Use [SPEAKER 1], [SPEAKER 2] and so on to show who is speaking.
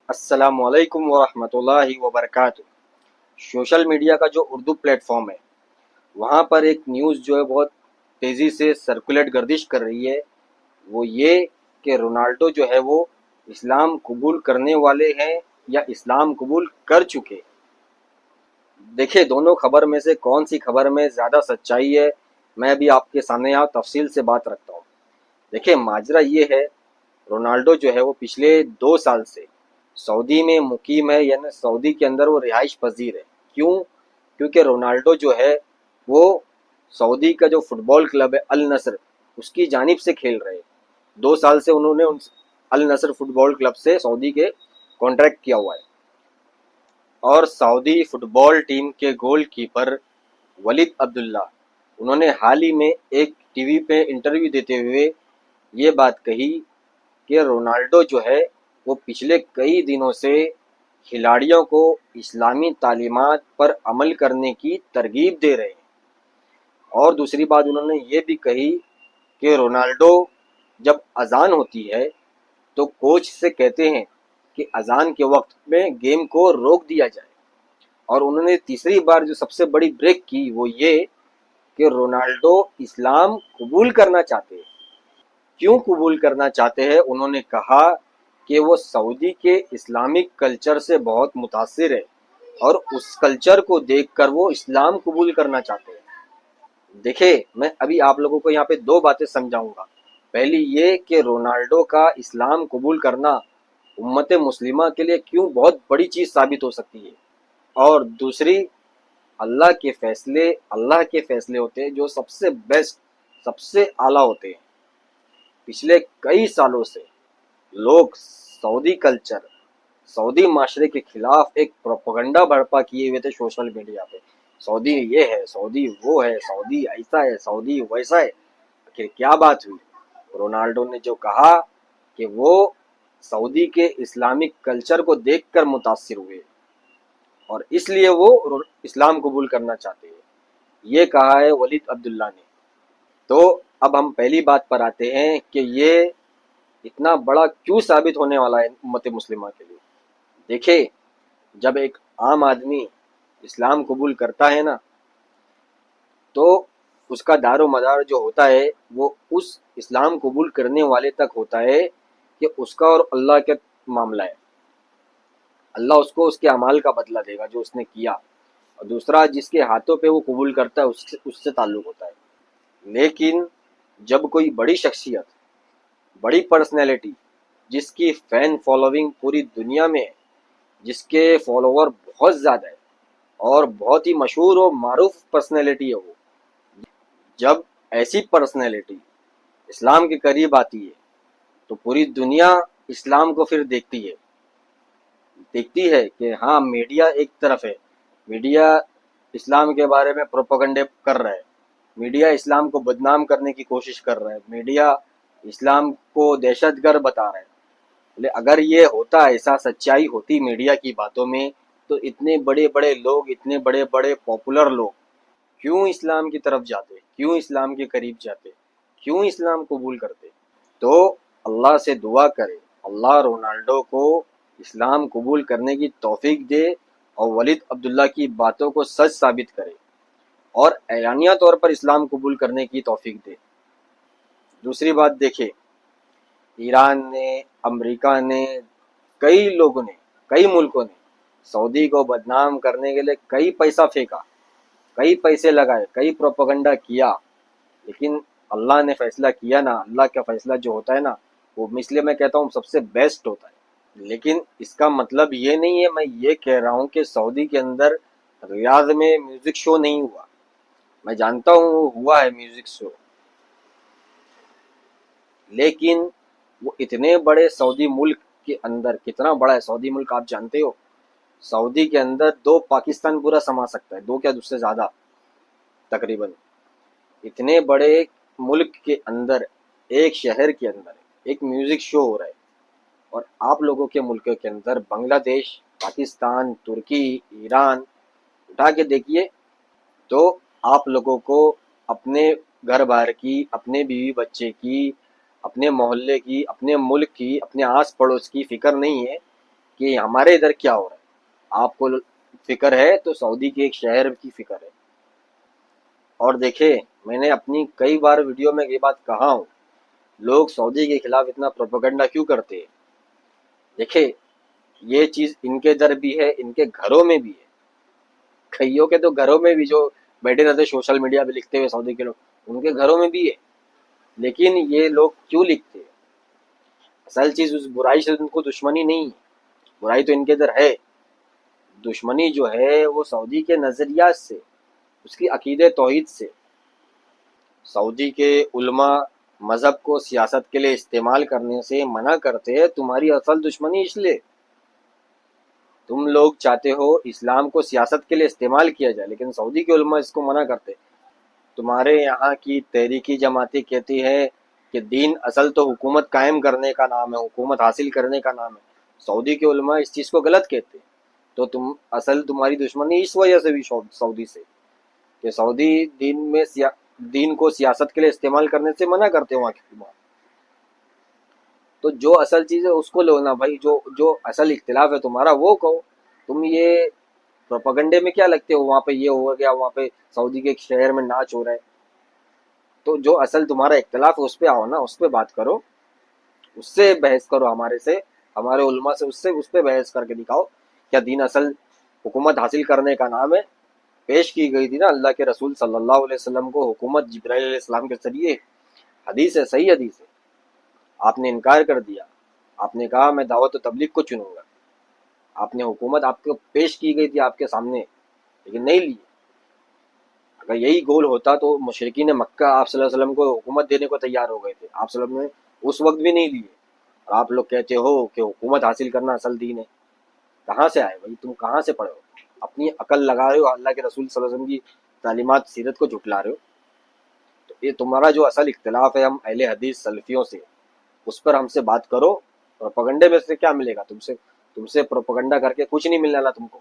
[SPEAKER 1] السلام علیکم ورحمۃ اللہ وبرکاتہ۔ سوشل میڈیا کا جو اردو پلیٹ فارم ہے وہاں پر ایک نیوز جو ہے بہت تیزی سے سرکولیٹ گردش کر رہی ہے، وہ یہ کہ رونالڈو جو ہے وہ اسلام قبول کرنے والے ہیں یا اسلام قبول کر چکے۔ دیکھیں دونوں خبر میں سے کون سی خبر میں زیادہ سچائی ہے، میں بھی آپ کے سامنے یہاں تفصیل سے بات رکھتا ہوں۔ دیکھیں ماجرا یہ ہے، رونالڈو جو ہے وہ پچھلے 2 سال سے سعودی میں مقیم ہے، یعنی سعودی کے اندر وہ رہائش پذیر ہے۔ کیوں؟ کیونکہ رونالڈو جو ہے وہ سعودی کا جو فٹ بال کلب ہے النصر، اس کی جانب سے کھیل رہے ہیں۔ 2 سال سے انہوں نے النصر فٹ بال کلب سے سعودی کے کانٹریکٹ کیا ہوا ہے، اور سعودی فٹ بال ٹیم کے گول کیپر ولید عبداللہ انہوں نے حال ہی میں ایک ٹی وی پہ انٹرویو دیتے ہوئے یہ بات کہی کہ رونالڈو جو ہے وہ پچھلے کئی دنوں سے کھلاڑیوں کو اسلامی تعلیمات پر عمل کرنے کی ترغیب دے رہے ہیں۔ اور دوسری بات انہوں نے یہ بھی کہی کہ رونالڈو جب اذان ہوتی ہے تو کوچ سے کہتے ہیں کہ اذان کے وقت میں گیم کو روک دیا جائے۔ اور انہوں نے تیسری بار جو سب سے بڑی بریک کی وہ یہ کہ رونالڈو اسلام قبول کرنا چاہتے ہیں۔ کیوں قبول کرنا چاہتے ہیں؟ انہوں نے کہا کہ وہ سعودی کے اسلامک کلچر سے بہت متاثر ہے اور اس کلچر کو دیکھ کر وہ اسلام قبول کرنا چاہتے ہیں۔ دیکھیں میں ابھی آپ لوگوں کو یہاں پہ 2 باتیں سمجھاؤں گا۔ پہلی یہ کہ رونالڈو کا اسلام قبول کرنا امت مسلمہ کے لیے کیوں بہت بڑی چیز ثابت ہو سکتی ہے، اور دوسری اللہ کے فیصلے ہوتے ہیں جو سب سے بیسٹ، سب سے اعلیٰ ہوتے ہیں۔ پچھلے کئی سالوں سے لوگ سعودی کلچر، سعودی معاشرے کے خلاف ایک پروپیگنڈا برپا کیے ہوئے تھے سوشل میڈیا پہ۔ سعودی یہ ہے، سعودی وہ ہے، سعودی ایسا ہے، سعودی ویسا ہے۔ آخر کیا بات ہوئی؟ رونالڈو نے جو کہا کہ وہ سعودی کے اسلامک کلچر کو دیکھ کر متاثر ہوئے اور اس لیے وہ اسلام قبول کرنا چاہتے ہیں، یہ کہا ہے ولید عبداللہ نے۔ تو اب ہم پہلی بات پر آتے ہیں کہ یہ اتنا بڑا کیوں ثابت ہونے والا ہے امت مسلمہ کے لیے۔ دیکھیں جب ایک عام آدمی اسلام قبول کرتا ہے نا تو اس کا دار و مدار جو ہوتا ہے وہ اس اسلام قبول کرنے والے تک ہوتا ہے کہ اس کا اور اللہ کا معاملہ ہے۔ اللہ اس کو اس کے اعمال کا بدلہ دے گا جو اس نے کیا، اور دوسرا جس کے ہاتھوں پہ وہ قبول کرتا ہے اس سے تعلق ہوتا ہے۔ لیکن جب کوئی بڑی شخصیت، بڑی پرسنالٹی جس کی فین فالوئنگ پوری دنیا میں ہے، جس کے فالوور بہت زیادہ ہے اور بہت ہی مشہور و معروف پرسنالٹی ہے، وہ جب ایسی پرسنالٹی اسلام کے قریب آتی ہے تو پوری دنیا اسلام کو پھر دیکھتی ہے کہ ہاں میڈیا ایک طرف ہے، میڈیا اسلام کے بارے میں پروپیگنڈے کر رہا ہے، میڈیا اسلام کو بدنام کرنے کی کوشش کر رہا ہے، میڈیا اسلام کو دہشت گرد بتا رہا ہے۔ اگر یہ ہوتا، ایسا سچائی ہوتی میڈیا کی باتوں میں، تو اتنے بڑے بڑے لوگ، اتنے بڑے بڑے پاپولر لوگ کیوں اسلام کی طرف جاتے، کیوں اسلام کے قریب جاتے، کیوں اسلام قبول کرتے؟ تو اللہ سے دعا کرے اللہ رونالڈو کو اسلام قبول کرنے کی توفیق دے اور ولید عبداللہ کی باتوں کو سچ ثابت کرے اور اعلانیہ طور پر اسلام قبول کرنے کی توفیق دے۔ دوسری بات دیکھیں، ایران نے، امریکہ نے، کئی لوگوں نے، کئی ملکوں نے سعودی کو بدنام کرنے کے لیے کئی پیسہ پھینکا، کئی پیسے لگائے، کئی پروپیگنڈا کیا، لیکن اللہ نے فیصلہ کیا نا، اللہ کا فیصلہ جو ہوتا ہے نا وہ اس لیے میں کہتا ہوں سب سے بیسٹ ہوتا ہے۔ لیکن اس کا مطلب یہ نہیں ہے، میں یہ کہہ رہا ہوں کہ سعودی کے اندر ریاض میں میوزک شو نہیں ہوا، میں جانتا ہوں وہ ہوا ہے میوزک شو، لیکن وہ اتنے بڑے سعودی ملک کے اندر، کتنا بڑا ہے سعودی ملک آپ جانتے ہو؟ سعودی کے اندر 2 پاکستان پورا سما سکتا ہے، 2 کیا اس سے زیادہ تقریباً۔ اتنے بڑے ملک کے اندر، ایک شہر کے اندر ایک میوزک شو ہو رہا ہے، اور آپ لوگوں کے ملک کے اندر بنگلہ دیش، پاکستان، ترکی، ایران اٹھا کے دیکھیے تو آپ لوگوں کو اپنے گھر بار کی، اپنے بیوی بچے کی، اپنے محلے کی، اپنے ملک کی، اپنے آس پڑوس کی فکر نہیں ہے کہ ہمارے ادھر کیا ہو رہا ہے. آپ کو فکر ہے تو سعودی کے ایک شہر کی فکر ہے. اور دیکھیں میں نے اپنی کئی بار ویڈیو میں یہ بات کہا ہوں، لوگ سعودی کے خلاف اتنا پروپیگنڈا کیوں کرتے ہیں؟ دیکھیں یہ چیز ان کے ادھر بھی ہے، ان کے گھروں میں بھی ہے. کئیوں کے تو گھروں میں بھی جو بیٹھے رہتے سوشل میڈیا پہ لکھتے ہوئے سعودی کے لوگ، ان کے گھروں میں بھی ہے. لیکن یہ لوگ کیوں لکھتے ہیں؟ اصل چیز اس برائی سے ان کو دشمنی نہیں ہے، برائی تو ان کے ادھر ہے. دشمنی جو ہے وہ سعودی کے نظریات سے، اس کی عقیدہ توحید سے. سعودی کے علماء مذہب کو سیاست کے لیے استعمال کرنے سے منع کرتے ہیں. تمہاری اصل دشمنی اس لیے تم لوگ چاہتے ہو اسلام کو سیاست کے لیے استعمال کیا جائے، لیکن سعودی کے علماء اس کو منع کرتے. تمہارے یہاں کی تحریکی جماعتیں کہتی ہے کہ دین اصل تو حکومت قائم کرنے کا نام ہے، حکومت حاصل کرنے کا نام ہے. سعودی کے علماء اس چیز کو غلط کہتے. تو تمہاری دشمنی اس وجہ سے بھی سعودی سے، کہ سعودی دین کو سیاست کے لیے استعمال کرنے سے منع کرتے وہاں کی حکومت. تو جو اصل چیز ہے اس کو لو نا بھائی، جو اصل اختلاف ہے تمہارا وہ کہو. تم یہ پروپیگنڈے میں کیا لگتے ہو؟ وہاں پہ یہ ہو گیا، وہاں پہ سعودی کے ایک شہر میں ناچ ہو رہا ہے. تو جو اصل تمہارا اختلاف ہے اس پہ آؤ نا، اس پہ بات کرو، اس سے بحث کرو، ہمارے علماء سے اس پہ بحث کر کے دکھاؤ کیا دین اصل حکومت حاصل کرنے کا نام ہے. پیش کی گئی تھی نا اللہ کے رسول صلی اللہ علیہ وسلم کو حکومت جبرائیل علیہ السلام کے ذریعے. حدیث ہے، صحیح حدیث ہے. آپ نے انکار کر دیا، آپ نے کہا میں دعوت و تبلیغ کو چنوں گا. آپ نے حکومت آپ کو پیش کی گئی تھی آپ کے سامنے، لیکن نہیں لی. اگر یہی گول ہوتا تو مشرکین مکہ آپ صلی اللہ علیہ وسلم کو حکومت دینے کو تیار ہو گئے تھے. آپ صلی اللہ علیہ وسلم نے اس وقت بھی نہیں لیے، اور آپ لوگ کہتے ہو کہ حکومت حاصل کرنا اصل دین ہے. کہاں سے آئے بھائی؟ تم کہاں سے پڑھے ہو؟ اپنی عقل لگا رہے ہو، اللہ کے رسول صلی اللہ علیہ وسلم کی تعلیمات سیرت کو جھٹلا رہے ہو. تو یہ تمہارا جو اصل اختلاف ہے ہم اہل حدیث سلفیوں سے، اس پر ہم سے بات کرو. پروپیگنڈے میں سے کیا ملے گا تم سے پروپیگنڈا کر کے کچھ نہیں ملنے والا تم کو.